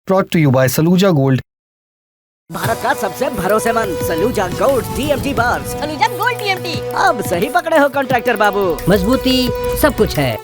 brought to you by Saluja Gold. Bharat का सबसे भरोसेमंद सलूजा गोल्ड टीएमटी बार। Saluja gold TMT. अब सही पकड़े हो कॉन्ट्रैक्टर बाबू, मजबूती सब कुछ है।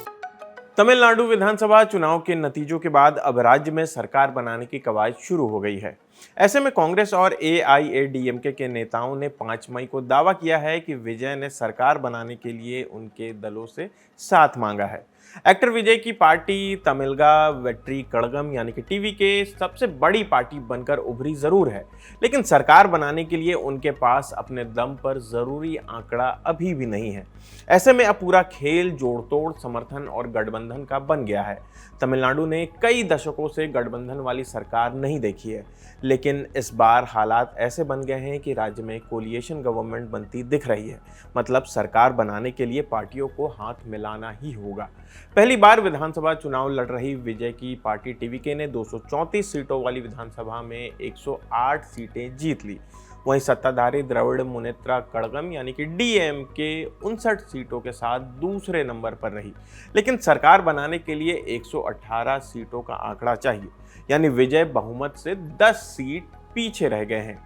तमिलनाडु विधानसभा चुनाव के नतीजों के बाद अब राज्य में सरकार बनाने की कवायद शुरू हो गई है। ऐसे में कांग्रेस और एआईएडीएमके के नेताओं ने 5 मई को दावा किया है कि विजय ने सरकार बनाने के लिए उनके दलों से साथ मांगा है। एक्टर विजय की पार्टी तमिलगा वेट्री कड़गम यानी कि टीवी के सबसे बड़ी पार्टी बनकर उभरी जरूर है, लेकिन सरकार बनाने के लिए उनके पास अपने दम पर जरूरी आंकड़ा अभी भी नहीं है। ऐसे में अब पूरा खेल जोड़तोड़ समर्थन और गठबंधन का बन गया है। तमिलनाडु ने कई दशकों से गठबंधन वाली सरकार नहीं देखी है, लेकिन इस बार हालात ऐसे बन गए हैं कि राज्य में कोलिएशन गवर्नमेंट बनती दिख रही है। मतलब सरकार बनाने के लिए पार्टियों को हाथ मिलाना ही होगा। पहली बार विधानसभा चुनाव लड़ रही विजय की पार्टी टीवीके ने 234 सीटों वाली विधानसभा में 108 सीटें जीत ली। वहीं सत्ताधारी द्रविड़ मुनेत्रा कड़गम यानी कि डीएमके 59 सीटों के साथ दूसरे नंबर पर रही, लेकिन सरकार बनाने के लिए 118 सीटों का आंकड़ा चाहिए, यानी विजय बहुमत से 10 सीट पीछे रह गए हैं।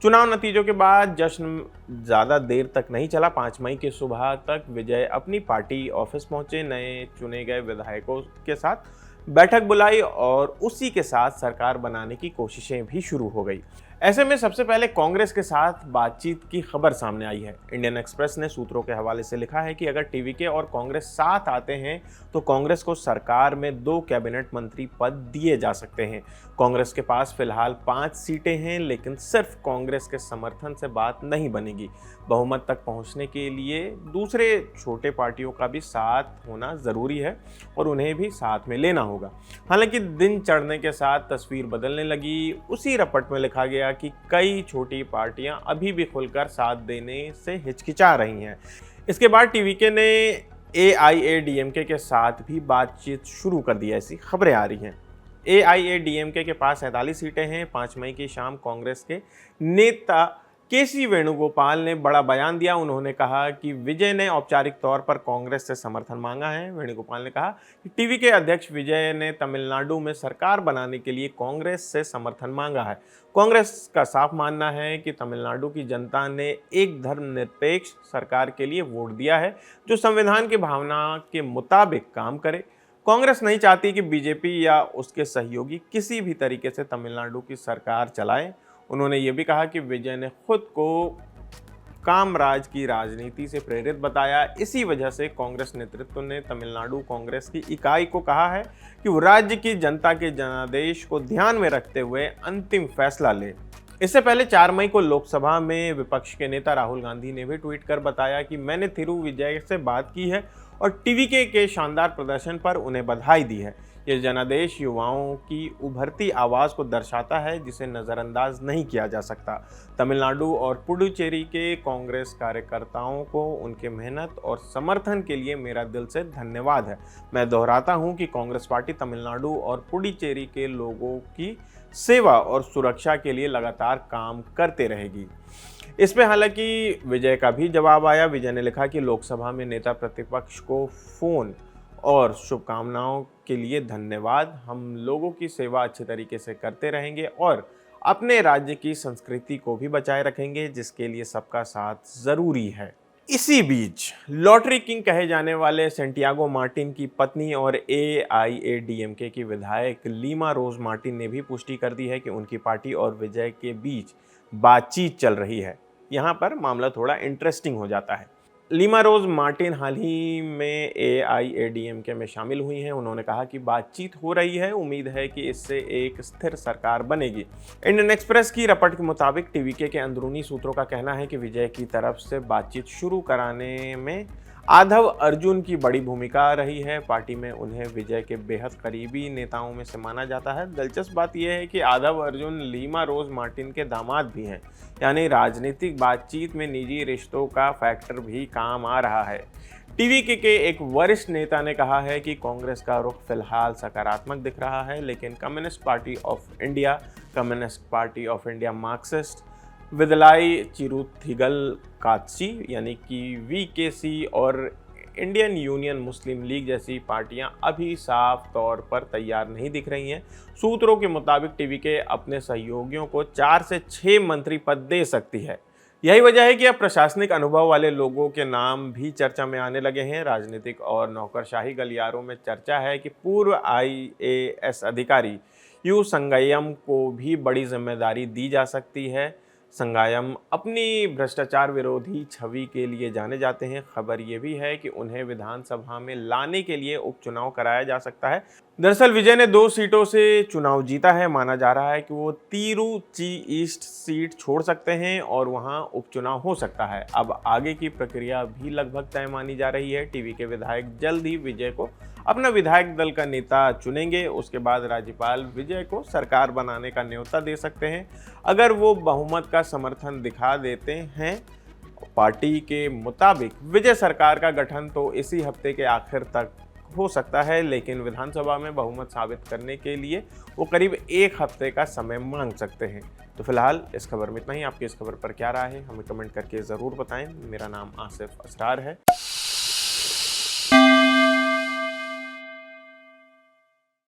चुनाव नतीजों के बाद जश्न ज़्यादा देर तक नहीं चला। 5 मई की सुबह तक विजय अपनी पार्टी ऑफिस पहुंचे, नए चुने गए विधायकों के साथ बैठक बुलाई और उसी के साथ सरकार बनाने की कोशिशें भी शुरू हो गई। ऐसे में सबसे पहले कांग्रेस के साथ बातचीत की खबर सामने आई है। इंडियन एक्सप्रेस ने सूत्रों के हवाले से लिखा है कि अगर टीवीके और कांग्रेस साथ आते हैं तो कांग्रेस को सरकार में 2 कैबिनेट मंत्री पद दिए जा सकते हैं। कांग्रेस के पास फिलहाल 5 सीटें हैं, लेकिन सिर्फ कांग्रेस के समर्थन से बात नहीं बनेगी। बहुमत तक पहुंचने के लिए दूसरे छोटे पार्टियों का भी साथ होना ज़रूरी है और उन्हें भी साथ में लेना होगा। हालांकि दिन चढ़ने के साथ तस्वीर बदलने लगी। उसी रपट में लिखा गया कि कई छोटी पार्टियां अभी भी खुलकर साथ देने से हिचकिचा रही हैं। इसके बाद टीवीके ने एआईएडीएमके के साथ भी बातचीत शुरू कर दी, ऐसी खबरें आ रही हैं। एआईएडीएमके के पास 47 सीटें हैं। 5 मई की शाम कांग्रेस के नेता केसी वेणुगोपाल ने बड़ा बयान दिया। उन्होंने कहा कि विजय ने औपचारिक तौर पर कांग्रेस से समर्थन मांगा है। वेणुगोपाल ने कहा कि टीवी के अध्यक्ष विजय ने तमिलनाडु में सरकार बनाने के लिए कांग्रेस से समर्थन मांगा है। कांग्रेस का साफ मानना है कि तमिलनाडु की जनता ने एक धर्मनिरपेक्ष सरकार के लिए वोट दिया है, जो संविधान की भावना के मुताबिक काम करे। कांग्रेस नहीं चाहती कि बीजेपी या उसके सहयोगी किसी भी तरीके से तमिलनाडु की सरकार चलाएं। उन्होंने ये भी कहा कि विजय ने खुद को कामराज की राजनीति से प्रेरित बताया। इसी वजह से कांग्रेस नेतृत्व ने तमिलनाडु कांग्रेस की इकाई को कहा है कि वो राज्य की जनता के जनादेश को ध्यान में रखते हुए अंतिम फैसला ले। इससे पहले 4 मई को लोकसभा में विपक्ष के नेता राहुल गांधी ने भी ट्वीट कर बताया कि मैंने थिरु विजय से बात की है और टीवीके के शानदार प्रदर्शन पर उन्हें बधाई दी है। ये जनादेश युवाओं की उभरती आवाज़ को दर्शाता है, जिसे नज़रअंदाज नहीं किया जा सकता। तमिलनाडु और पुडुचेरी के कांग्रेस कार्यकर्ताओं को उनके मेहनत और समर्थन के लिए मेरा दिल से धन्यवाद है। मैं दोहराता हूं कि कांग्रेस पार्टी तमिलनाडु और पुडुचेरी के लोगों की सेवा और सुरक्षा के लिए लगातार काम करते रहेगी। इस पे हालांकि विजय का भी जवाब आया। विजय ने लिखा कि लोकसभा में नेता प्रतिपक्ष को फ़ोन और शुभकामनाओं के लिए धन्यवाद। हम लोगों की सेवा अच्छे तरीके से करते रहेंगे और अपने राज्य की संस्कृति को भी बचाए रखेंगे, जिसके लिए सबका साथ ज़रूरी है। इसी बीच लॉटरी किंग कहे जाने वाले सैंटियागो मार्टिन की पत्नी और एआईएडीएमके की विधायक लीमा रोज मार्टिन ने भी पुष्टि कर दी है कि उनकी पार्टी और विजय के बीच बातचीत चल रही है। यहाँ पर मामला थोड़ा इंटरेस्टिंग हो जाता है। लीमा रोज मार्टिन हाल ही में एआईएडीएमके में शामिल हुई हैं। उन्होंने कहा कि बातचीत हो रही है, उम्मीद है कि इससे एक स्थिर सरकार बनेगी। इंडियन एक्सप्रेस की रपट के मुताबिक टीवीके के अंदरूनी सूत्रों का कहना है कि विजय की तरफ से बातचीत शुरू कराने में आधव अर्जुन की बड़ी भूमिका रही है। पार्टी में उन्हें विजय के बेहद करीबी नेताओं में से माना जाता है। दिलचस्प बात यह है कि आधव अर्जुन लीमा रोज मार्टिन के दामाद भी हैं, यानी राजनीतिक बातचीत में निजी रिश्तों का फैक्टर भी काम आ रहा है। टीवीके के एक वरिष्ठ नेता ने कहा है कि कांग्रेस का रुख फिलहाल सकारात्मक दिख रहा है, लेकिन Communist Party of India Marxist Viduthalai Chiruthaigal Katchi यानी कि वीकेसी और इंडियन यूनियन मुस्लिम लीग जैसी पार्टियां अभी साफ तौर पर तैयार नहीं दिख रही हैं। सूत्रों के मुताबिक टीवीके अपने सहयोगियों को 4 से 6 मंत्री पद दे सकती है। यही वजह है कि अब प्रशासनिक अनुभव वाले लोगों के नाम भी चर्चा में आने लगे हैं। राजनीतिक और नौकरशाही गलियारों में चर्चा है कि पूर्व IAS अधिकारी यू संगय्यम को भी बड़ी जिम्मेदारी दी जा सकती है। संगय्यम अपनी भ्रष्टाचार विरोधी छवि के लिए जाने जाते हैं। खबर ये भी है कि उन्हें विधानसभा में लाने के लिए उपचुनाव कराया जा सकता है। दरअसल विजय ने 2 सीटों से चुनाव जीता है। माना जा रहा है कि वो तिरुचि ईस्ट सीट छोड़ सकते हैं और वहां उपचुनाव हो सकता है। अब आगे की प्रक्रिया भी लगभग तय मानी जा रही है। टीवी के विधायक जल्द ही विजय को अपना विधायक दल का नेता चुनेंगे। उसके बाद राज्यपाल विजय को सरकार बनाने का न्योता दे सकते हैं। अगर वो बहुमत का समर्थन दिखा देते हैं पार्टी के मुताबिक विजय सरकार का गठन तो इसी हफ्ते के आखिर तक हो सकता है, लेकिन विधानसभा में बहुमत साबित करने के लिए वो करीब 1 हफ्ते का समय मांग सकते हैं। तो फिलहाल इस खबर में इतना ही। आपकी इस खबर पर क्या राय है हमें कमेंट करके ज़रूर बताएं। मेरा नाम आसिफ असरार है।